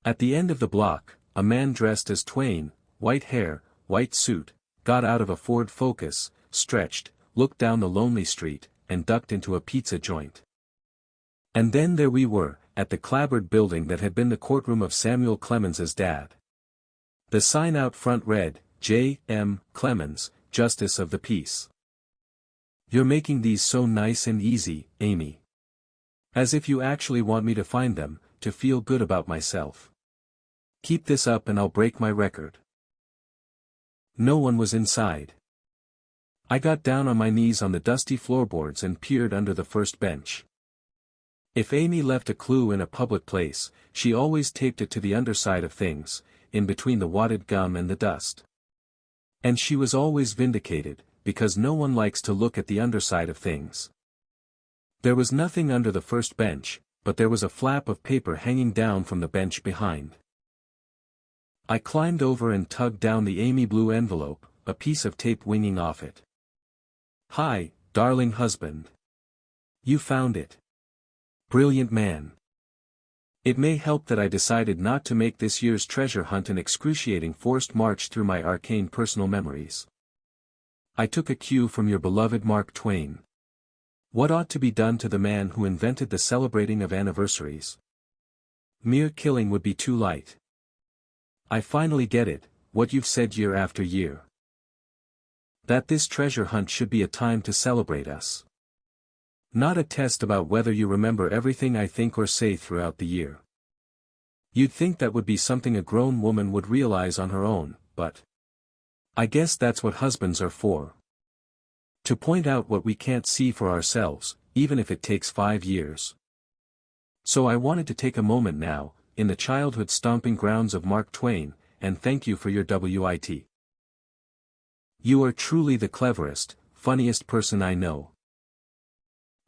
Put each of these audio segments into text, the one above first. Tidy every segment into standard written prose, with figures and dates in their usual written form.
At the end of the block, a man dressed as Twain, white hair, white suit, got out of a Ford Focus, stretched, looked down the lonely street, and ducked into a pizza joint. And then there we were, at the clapboard building that had been the courtroom of Samuel Clemens's dad. The sign out front read, J. M. Clemens, Justice of the Peace. You're making these so nice and easy, Amy. As if you actually want me to find them, to feel good about myself. Keep this up and I'll break my record. No one was inside. I got down on my knees on the dusty floorboards and peered under the first bench. If Amy left a clue in a public place, she always taped it to the underside of things, in between the wadded gum and the dust. And she was always vindicated, because no one likes to look at the underside of things. There was nothing under the first bench, but there was a flap of paper hanging down from the bench behind. I climbed over and tugged down the Amy blue envelope, a piece of tape winging off it. Hi, darling husband. You found it. Brilliant man. It may help that I decided not to make this year's treasure hunt an excruciating forced march through my arcane personal memories. I took a cue from your beloved Mark Twain. What ought to be done to the man who invented the celebrating of anniversaries? Mere killing would be too light. I finally get it, what you've said year after year. That this treasure hunt should be a time to celebrate us. Not a test about whether you remember everything I think or say throughout the year. You'd think that would be something a grown woman would realize on her own, but I guess that's what husbands are for. To point out what we can't see for ourselves, even if it takes 5 years. So I wanted to take a moment now, in the childhood stomping grounds of Mark Twain, and thank you for your wit. You are truly the cleverest, funniest person I know.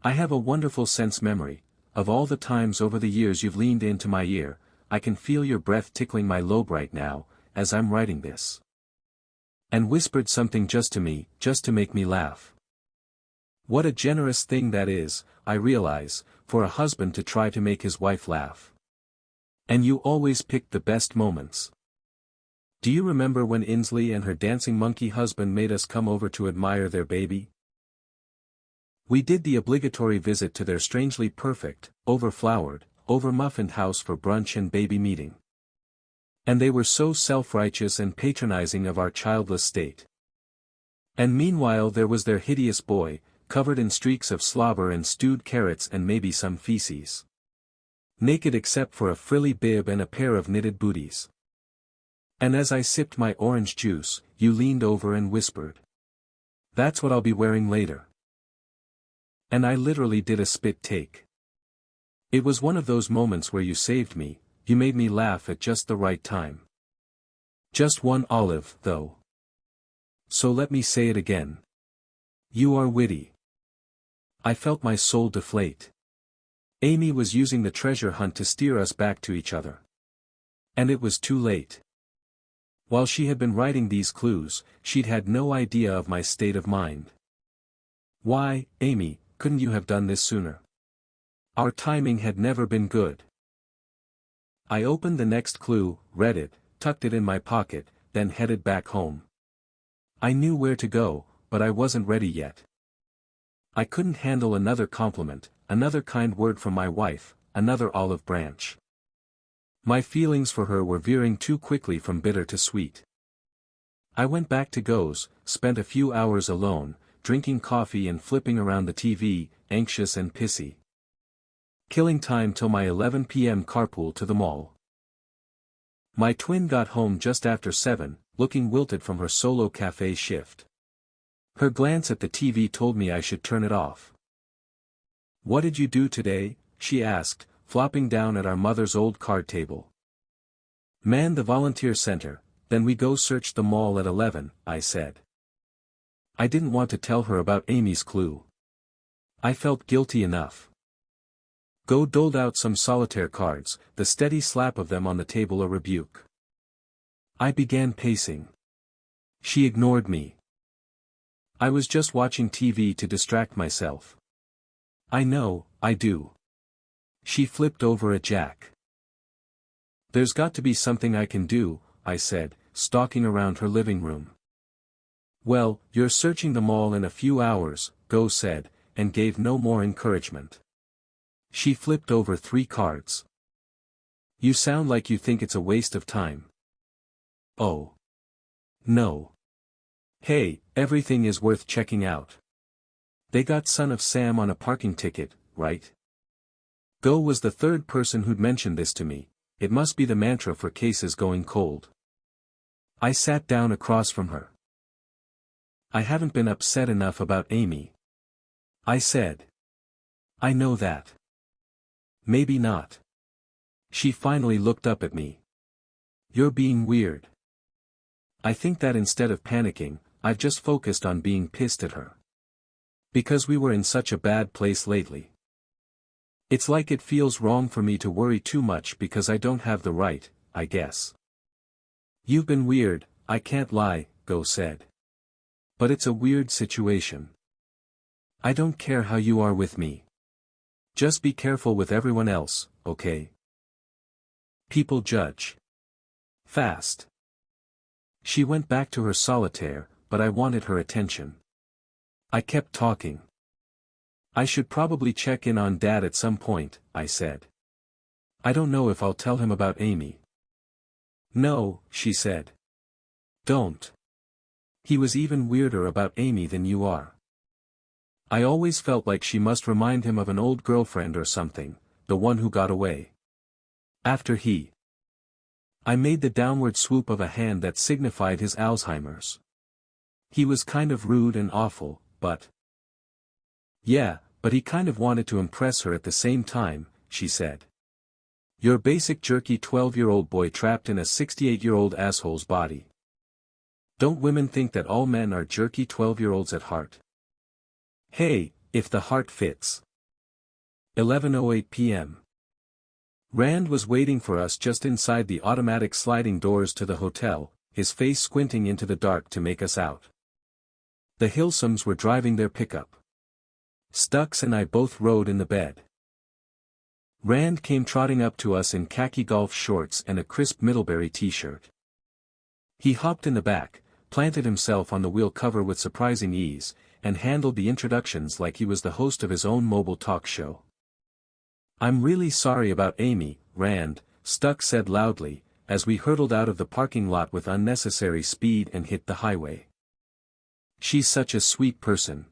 I have a wonderful sense memory, of all the times over the years you've leaned into my ear. I can feel your breath tickling my lobe right now, as I'm writing this. And whispered something just to me, just to make me laugh. What a generous thing that is, I realize, for a husband to try to make his wife laugh. And you always picked the best moments. Do you remember when Inslee and her dancing monkey husband made us come over to admire their baby? We did the obligatory visit to their strangely perfect, over-flowered, over-muffined house for brunch and baby meeting. And they were so self-righteous and patronizing of our childless state. And meanwhile there was their hideous boy, covered in streaks of slobber and stewed carrots and maybe some feces. Naked except for a frilly bib and a pair of knitted booties. And as I sipped my orange juice, you leaned over and whispered. That's what I'll be wearing later. And I literally did a spit take. It was one of those moments where you saved me, you made me laugh at just the right time. Just one olive, though. So let me say it again. You are witty. I felt my soul deflate. Amy was using the treasure hunt to steer us back to each other. And it was too late. While she had been writing these clues, she'd had no idea of my state of mind. Why, Amy, couldn't you have done this sooner? Our timing had never been good. I opened the next clue, read it, tucked it in my pocket, then headed back home. I knew where to go, but I wasn't ready yet. I couldn't handle another compliment, another kind word from my wife, another olive branch. My feelings for her were veering too quickly from bitter to sweet. I went back to Go's, spent a few hours alone, drinking coffee and flipping around the TV, anxious and pissy. Killing time till my 11 p.m. carpool to the mall. My twin got home just after 7, looking wilted from her solo cafe shift. Her glance at the TV told me I should turn it off. What did you do today? She asked, flopping down at our mother's old card table. Man the volunteer center, then we go search the mall at 11, I said. I didn't want to tell her about Amy's clue. I felt guilty enough. Go doled out some solitaire cards, the steady slap of them on the table a rebuke. I began pacing. She ignored me. I was just watching TV to distract myself. I know, I do. She flipped over a jack. There's got to be something I can do, I said, stalking around her living room. Well, you're searching the mall in a few hours, Go said, and gave no more encouragement. She flipped over 3 cards. You sound like you think it's a waste of time. Oh. No. Hey, everything is worth checking out. They got Son of Sam on a parking ticket, right? Go was the 3rd person who'd mentioned this to me. It must be the mantra for cases going cold. I sat down across from her. I haven't been upset enough about Amy. I said. I know that. Maybe not. She finally looked up at me. You're being weird. I think that instead of panicking, I've just focused on being pissed at her. Because we were in such a bad place lately. It's like it feels wrong for me to worry too much because I don't have the right, I guess. You've been weird, I can't lie, Go said. But it's a weird situation. I don't care how you are with me. Just be careful with everyone else, okay? People judge. Fast. She went back to her solitaire, but I wanted her attention. I kept talking. I should probably check in on Dad at some point, I said. I don't know if I'll tell him about Amy. No, she said. Don't. He was even weirder about Amy than you are. I always felt like she must remind him of an old girlfriend or something, the one who got away. After he. I made the downward swoop of a hand that signified his Alzheimer's. He was kind of rude and awful, but. Yeah, but he kind of wanted to impress her at the same time, she said. Your basic jerky 12-year-old boy trapped in a 68-year-old asshole's body. Don't women think that all men are jerky 12-year-olds at heart? Hey, if the heart fits. 11:08 p.m. Rand was waiting for us just inside the automatic sliding doors to the hotel, his face squinting into the dark to make us out. The Hilsums were driving their pickup. Stux and I both rode in the bed. Rand came trotting up to us in khaki golf shorts and a crisp Middlebury t-shirt. He hopped in the back, planted himself on the wheel cover with surprising ease, and handled the introductions like he was the host of his own mobile talk show. I'm really sorry about Amy, Rand, Stux said loudly, as we hurtled out of the parking lot with unnecessary speed and hit the highway. She's such a sweet person.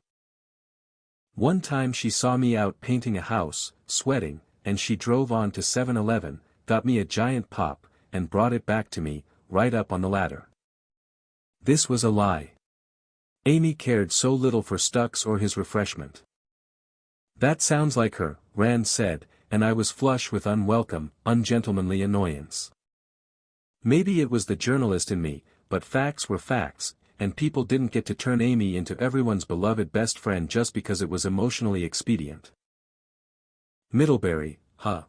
One time she saw me out painting a house, sweating, and she drove on to 7-Eleven, got me a giant pop, and brought it back to me, right up on the ladder. This was a lie. Amy cared so little for Stux or his refreshment. That sounds like her, Rand said, and I was flush with unwelcome, ungentlemanly annoyance. Maybe it was the journalist in me, but facts were facts, and people didn't get to turn Amy into everyone's beloved best friend just because it was emotionally expedient. Middlebury, huh?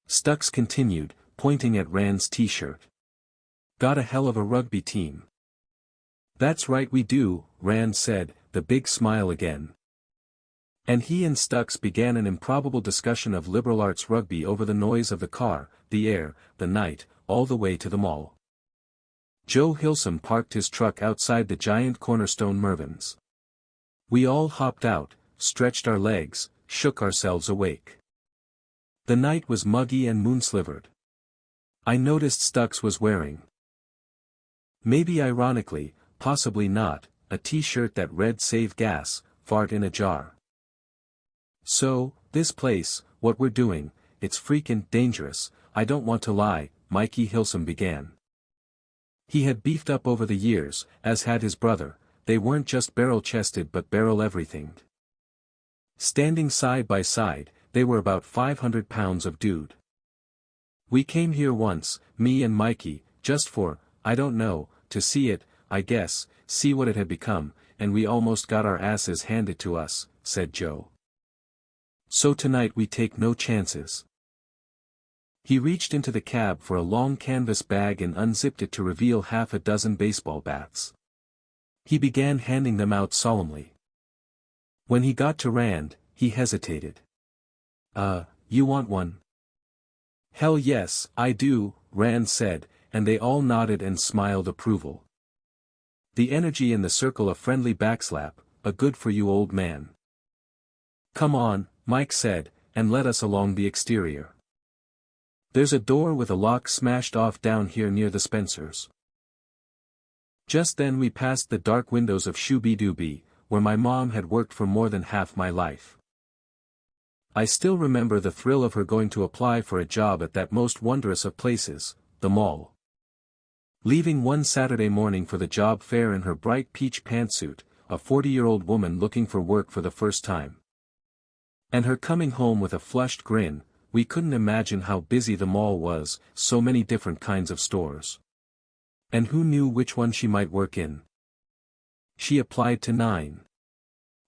Stux continued, pointing at Rand's t-shirt. Got a hell of a rugby team. That's right we do, Rand said, the big smile again. And he and Stux began an improbable discussion of liberal arts rugby over the noise of the car, the air, the night, all the way to the mall. Joe Hilsum parked his truck outside the giant Cornerstone Mervyn's. We all hopped out, stretched our legs, shook ourselves awake. The night was muggy and moon-slivered. I noticed Stux was wearing, maybe ironically, possibly not, a t-shirt that read "Save Gas, Fart in a Jar." So, this place, what we're doing, it's freakin' dangerous, I don't want to lie, Mikey Hilsum began. He had beefed up over the years, as had his brother, they weren't just barrel-chested but barrel-everythinged. Standing side by side, they were about 500 pounds of dude. We came here once, me and Mikey, just for, I don't know, to see it, I guess, see what it had become, and we almost got our asses handed to us, said Joe. So tonight we take no chances. He reached into the cab for a long canvas bag and unzipped it to reveal half a dozen baseball bats. He began handing them out solemnly. When he got to Rand, he hesitated. You want one? Hell yes, I do, Rand said, and they all nodded and smiled approval. The energy in the circle a friendly backslap, a good for you old man. Come on, Mike said, and let us along the exterior. There's a door with a lock smashed off down here near the Spencers. Just then we passed the dark windows of Shooby-Dooby, where my mom had worked for more than half my life. I still remember the thrill of her going to apply for a job at that most wondrous of places, the mall. Leaving one Saturday morning for the job fair in her bright peach pantsuit, a 40-year-old woman looking for work for the first time. And her coming home with a flushed grin, we couldn't imagine how busy the mall was, so many different kinds of stores. And who knew which one she might work in? She applied to 9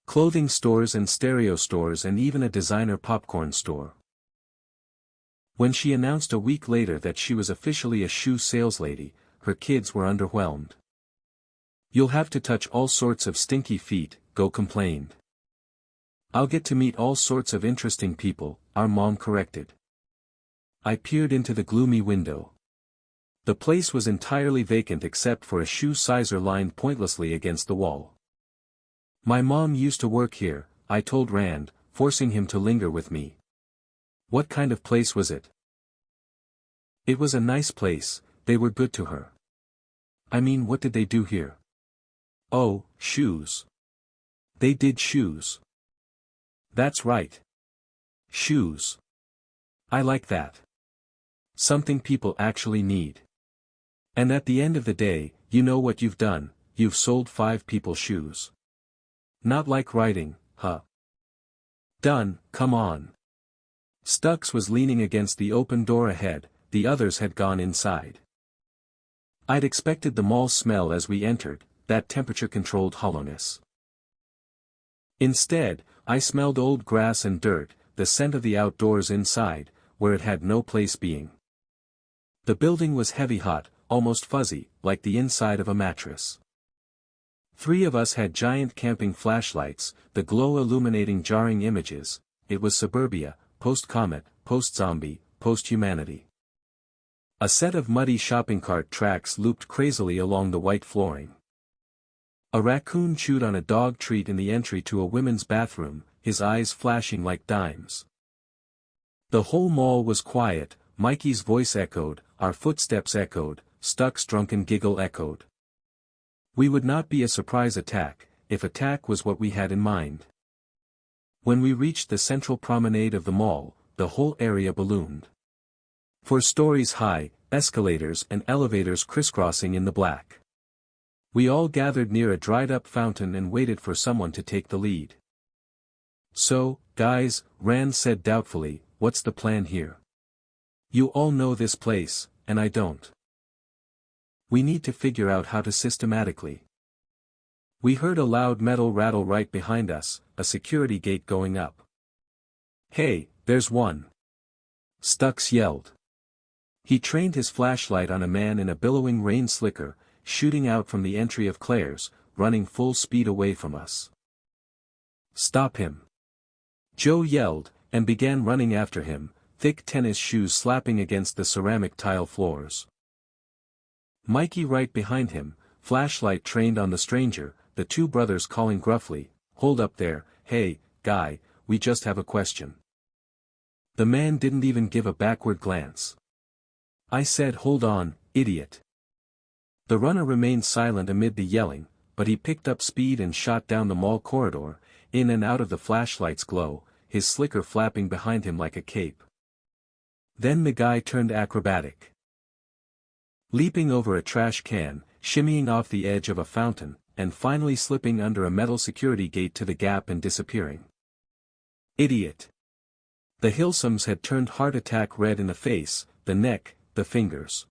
clothing stores and stereo stores and even a designer popcorn store. When she announced a week later that she was officially a shoe saleslady, her kids were underwhelmed. You'll have to touch all sorts of stinky feet, Go complained. I'll get to meet all sorts of interesting people, our mom corrected. I peered into the gloomy window. The place was entirely vacant except for a shoe sizer lined pointlessly against the wall. My mom used to work here, I told Rand, forcing him to linger with me. What kind of place was it? It was a nice place, they were good to her. I mean, what did they do here? Oh, shoes. They did shoes. That's right. Shoes. I like that. Something people actually need. And at the end of the day, you know what you've done, you've sold 5 people shoes. Not like writing, huh? Done, come on. Stux was leaning against the open door ahead, the others had gone inside. I'd expected the mall smell as we entered, that temperature-controlled hollowness. Instead, I smelled old grass and dirt, the scent of the outdoors inside, where it had no place being. The building was heavy hot, almost fuzzy, like the inside of a mattress. 3 of us had giant camping flashlights, the glow illuminating jarring images. It was suburbia, post-comet, post-zombie, post-humanity. A set of muddy shopping cart tracks looped crazily along the white flooring. A raccoon chewed on a dog treat in the entry to a women's bathroom, his eyes flashing like dimes. The whole mall was quiet, Mikey's voice echoed, our footsteps echoed, Stuck's drunken giggle echoed. We would not be a surprise attack, if attack was what we had in mind. When we reached the central promenade of the mall, the whole area ballooned. 4 stories high, escalators and elevators crisscrossing in the black. We all gathered near a dried-up fountain and waited for someone to take the lead. So, guys, Rand said doubtfully, what's the plan here? You all know this place, and I don't. We need to figure out how to systematically. We heard a loud metal rattle right behind us, a security gate going up. Hey, there's one! Stux yelled. He trained his flashlight on a man in a billowing rain slicker, shooting out from the entry of Claire's, running full speed away from us. Stop him! Joe yelled, and began running after him, thick tennis shoes slapping against the ceramic tile floors. Mikey right behind him, flashlight trained on the stranger, the 2 brothers calling gruffly, hold up there, hey, guy, we just have a question. The man didn't even give a backward glance. I said hold on, idiot. The runner remained silent amid the yelling, but he picked up speed and shot down the mall corridor, in and out of the flashlight's glow, his slicker flapping behind him like a cape. Then the guy turned acrobatic. Leaping over a trash can, shimmying off the edge of a fountain, and finally slipping under a metal security gate to the gap and disappearing. Idiot! The Hilsums had turned heart attack red in the face, the neck, the fingers.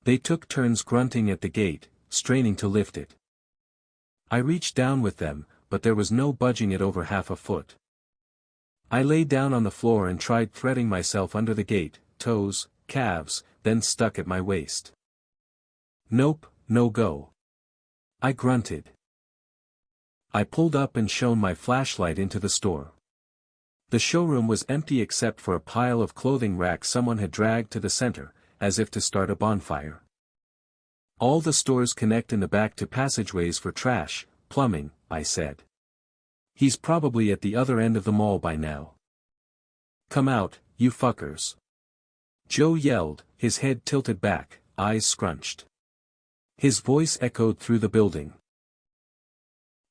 They took turns grunting at the gate, straining to lift it. I reached down with them, but there was no budging it over half a foot. I lay down on the floor and tried threading myself under the gate, toes, calves, then stuck at my waist. Nope, no go. I grunted. I pulled up and shone my flashlight into the store. The showroom was empty except for a pile of clothing racks someone had dragged to the center, as if to start a bonfire. All the stores connect in the back to passageways for trash, plumbing, I said. He's probably at the other end of the mall by now. Come out, you fuckers. Joe yelled, his head tilted back, eyes scrunched. His voice echoed through the building.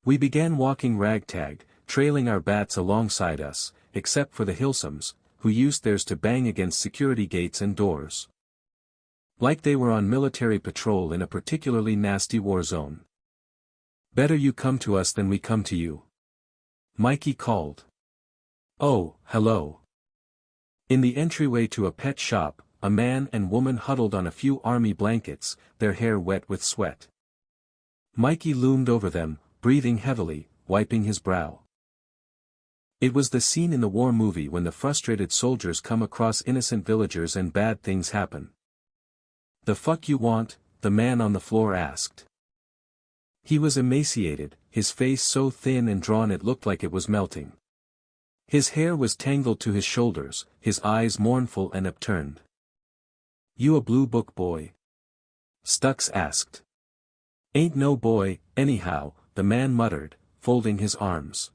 We began walking ragtag, trailing our bats alongside us, except for the Hilsums, who used theirs to bang against security gates and doors. Like they were on military patrol in a particularly nasty war zone. Better you come to us than we come to you. Mikey called. Oh, hello. In the entryway to a pet shop, a man and woman huddled on a few army blankets, their hair wet with sweat. Mikey loomed over them, breathing heavily, wiping his brow. It was the scene in the war movie when the frustrated soldiers come across innocent villagers and bad things happen. "The fuck you want?" the man on the floor asked. He was emaciated, his face so thin and drawn it looked like it was melting. His hair was tangled to his shoulders, his eyes mournful and upturned. "You a blue book boy?" Stux asked. "Ain't no boy, anyhow," the man muttered, folding his arms.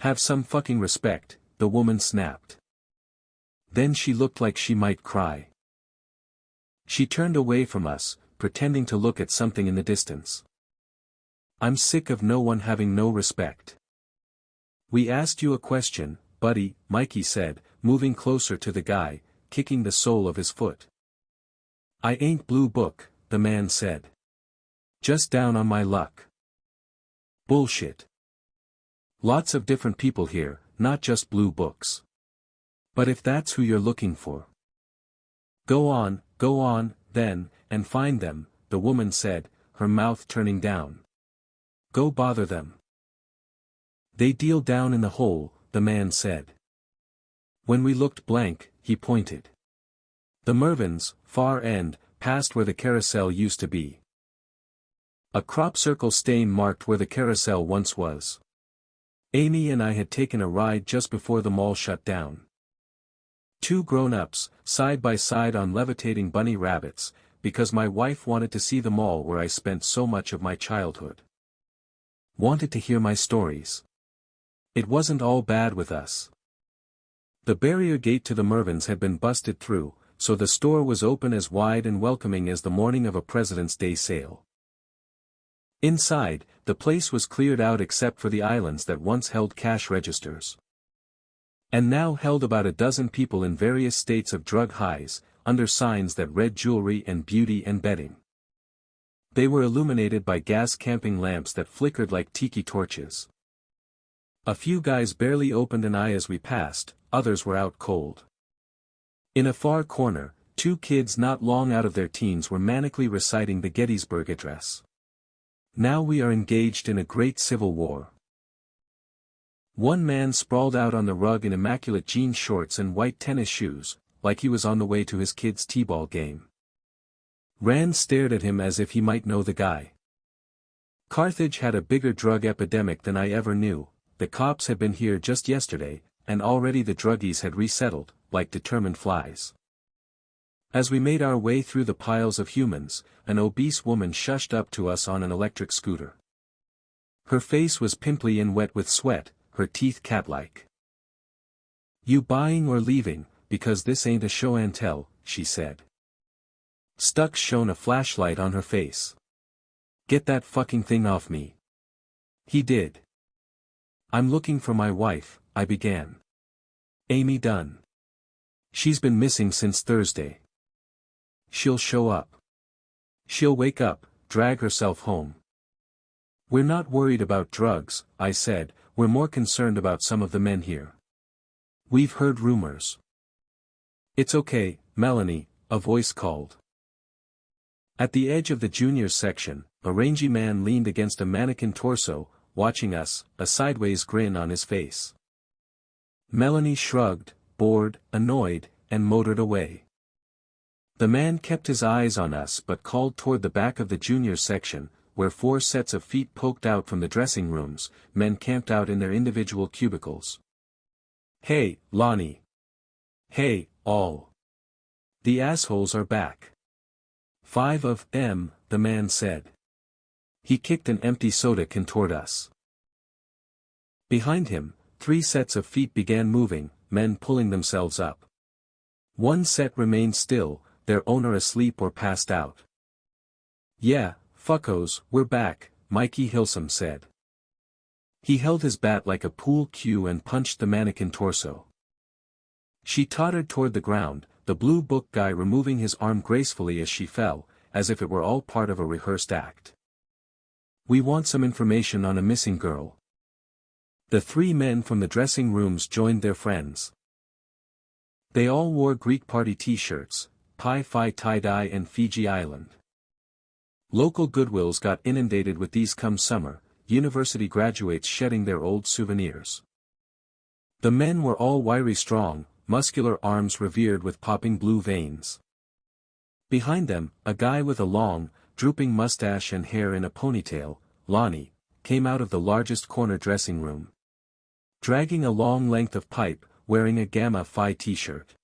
"Have some fucking respect," the woman snapped. Then she looked like she might cry. She turned away from us, pretending to look at something in the distance. "I'm sick of no one having no respect." "We asked you a question, buddy," Mikey said, moving closer to the guy, kicking the sole of his foot. "I ain't blue book," the man said. "Just down on my luck." "Bullshit. Lots of different people here, not just blue books. But if that's who you're looking for. Go on, then, and find them," the woman said, her mouth turning down. "Go bother them. They deal down in the hole," the man said. When we looked blank, he pointed. "The Mervyn's, far end, past where the carousel used to be." A crop circle stain marked where the carousel once was. Amy and I had taken a ride just before the mall shut down. Two grown-ups, side by side on levitating bunny rabbits, because my wife wanted to see the mall where I spent so much of my childhood. Wanted to hear my stories. It wasn't all bad with us. The barrier gate to the Mervyns had been busted through, so the store was open as wide and welcoming as the morning of a President's Day sale. Inside, the place was cleared out except for the islands that once held cash registers. And now held about a dozen people in various states of drug highs, under signs that read jewelry and beauty and bedding. They were illuminated by gas camping lamps that flickered like tiki torches. A few guys barely opened an eye as we passed, others were out cold. In a far corner, two kids not long out of their teens were manically reciting the Gettysburg Address. Now we are engaged in a great civil war. One man sprawled out on the rug in immaculate jean shorts and white tennis shoes, like he was on the way to his kid's t-ball game. Rand stared at him as if he might know the guy. Carthage had a bigger drug epidemic than I ever knew. The cops had been here just yesterday, and already the druggies had resettled, like determined flies. As we made our way through the piles of humans, an obese woman shushed up to us on an electric scooter. Her face was pimply and wet with sweat, her teeth cat-like. "You buying or leaving, because this ain't a show and tell," she said. Stux shone a flashlight on her face. "Get that fucking thing off me." He did. "I'm looking for my wife," I began. "Amy Dunn. She's been missing since Thursday. She'll show up. She'll wake up, drag herself home." "We're not worried about drugs," I said, "we're more concerned about some of the men here. We've heard rumors." "It's okay, Melanie," a voice called. At the edge of the juniors section, a rangy man leaned against a mannequin torso, watching us, a sideways grin on his face. Melanie shrugged, bored, annoyed, and motored away. The man kept his eyes on us but called toward the back of the juniors section, where 4 sets of feet poked out from the dressing rooms, men camped out in their individual cubicles. "Hey, Lonnie. Hey, all. The assholes are back. 5 of them, the man said. He kicked an empty soda can toward us. Behind him, 3 sets of feet began moving, men pulling themselves up. 1 set remained still, their owner asleep or passed out. Yeah, fuckos, we're back, Mikey Hilsum said. He held his bat like a pool cue and punched the mannequin torso. She tottered toward the ground, the blue book guy removing his arm gracefully as she fell, as if it were all part of a rehearsed act. We want some information on a missing girl. The 3 men from the dressing rooms joined their friends. They all wore Greek party t-shirts, Pi Phi tie-dye and Fiji Island. Local Goodwills got inundated with these come summer, university graduates shedding their old souvenirs. The men were all wiry strong, muscular arms revered with popping blue veins. Behind them, a guy with a long, drooping mustache and hair in a ponytail, Lonnie, came out of the largest corner dressing room. Dragging a long length of pipe, wearing a Gamma Phi t-shirt.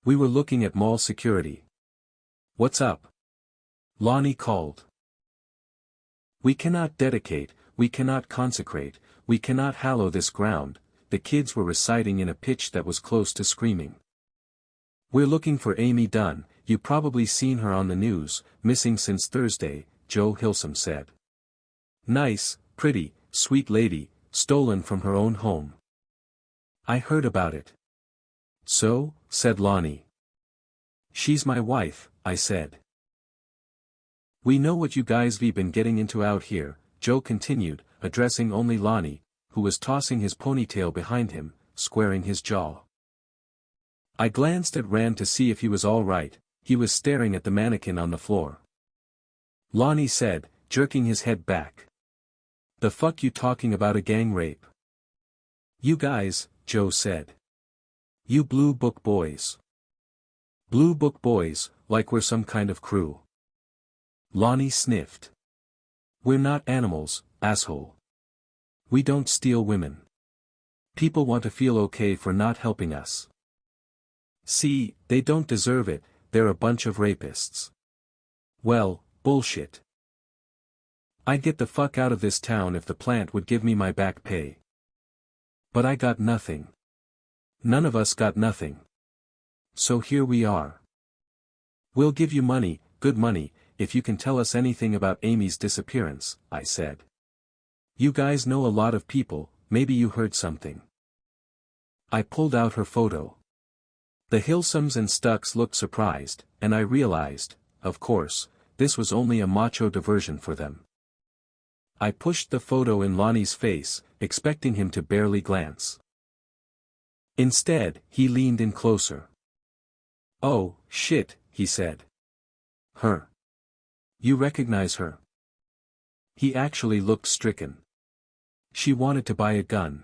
We were looking at mall security. What's up? Lonnie called. We cannot dedicate, we cannot consecrate, we cannot hallow this ground, the kids were reciting in a pitch that was close to screaming. We're looking for Amy Dunn, you probably seen her on the news, missing since Thursday, Joe Hilsum said. Nice, pretty, sweet lady, stolen from her own home. I heard about it. So, said Lonnie. She's my wife, I said. We know what you guys have been getting into out here, Joe continued, addressing only Lonnie, who was tossing his ponytail behind him, squaring his jaw. I glanced at Rand to see if he was all right, he was staring at the mannequin on the floor. Lonnie said, jerking his head back. The fuck you talking about a gang rape? You guys, Joe said. You blue book boys. Blue book boys, like we're some kind of crew. Lonnie sniffed. We're not animals, asshole. We don't steal women. People want to feel okay for not helping us. See, they don't deserve it, they're a bunch of rapists. Well, bullshit. I'd get the fuck out of this town if the plant would give me my back pay. But I got nothing. None of us got nothing. So here we are. We'll give you money, good money, if you can tell us anything about Amy's disappearance, I said. You guys know a lot of people, maybe you heard something. I pulled out her photo. The Hilsums and Stucks looked surprised, and I realized, of course, this was only a macho diversion for them. I pushed the photo in Lonnie's face, expecting him to barely glance. Instead, he leaned in closer. Oh, shit, he said. Her. You recognize her? He actually looked stricken. She wanted to buy a gun.